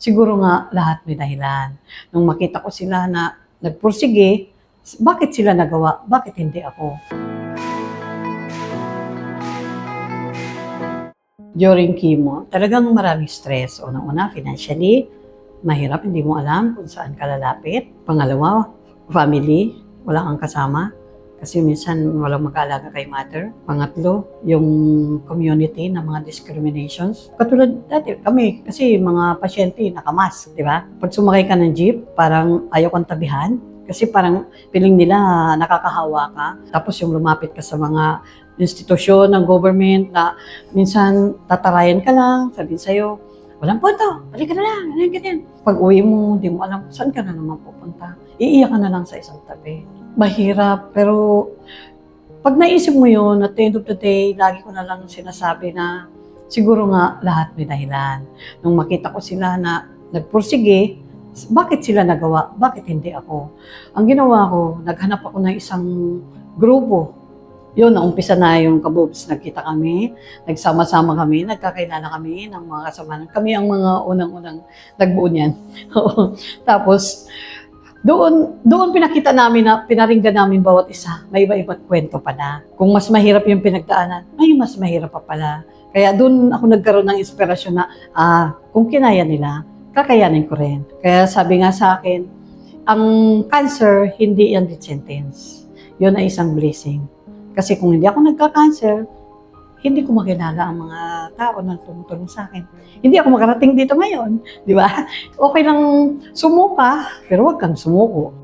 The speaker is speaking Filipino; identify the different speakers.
Speaker 1: Siguro nga lahat may dahilan. Nung makita ko sila na nagpursige, bakit sila nagawa? Bakit hindi ako? During chemo, talagang maraming stress. Unang-una, financially, mahirap, hindi mo alam kung saan ka lalapit. Pangalawa, family, wala kang kasama. Kasi minsan walang mag-aalaga kay mother. Pangatlo, yung community na mga discriminations. Katulad dati, kami, kasi mga pasyente nakamask, di ba? Pag sumakay ka ng jeep, parang ayaw kang tabihan. Kasi parang feeling nila nakakahawa ka. Tapos yung lumapit ka sa mga institusyon ng government na minsan tatarayan ka lang, sabihin sa'yo, walang punto, balik ka na lang, ganyan. Pag uwi mo, hindi mo alam saan ka na naman pupunta. Iiyak ka na lang sa isang tabi. Mahirap, pero pag naisip mo yun, at the end of the day, lagi ko na lang sinasabi na siguro nga lahat may dahilan. Nung makita ko sila na nagpursige, bakit sila nagawa? Bakit hindi ako? Ang ginawa ko, naghanap ako ng isang grupo. Yun, naumpisa na yung kabobs. Nagkita kami, nagsama-sama kami, nagkakilala kami ng mga kasama. Kami ang mga unang-unang nagbuo niyan. Tapos, doon pinakita namin na pinaringgan namin bawat isa. May iba-iba't kwento pala. Kung mas mahirap yung pinagdaanan, may mas mahirap pa pala. Kaya doon ako nagkaroon ng inspirasyon na kung kinaya nila, kakayanin ko rin. Kaya sabi nga sa akin, ang cancer, hindi yan death sentence. Yun ay isang blessing. Kasi kung hindi ako nagka-cancer, hindi ko makilala ang mga tao na tumutulong sa akin. Hindi ako makarating dito ngayon, di ba? Okay lang sumuka, pero huwag kang sumuko.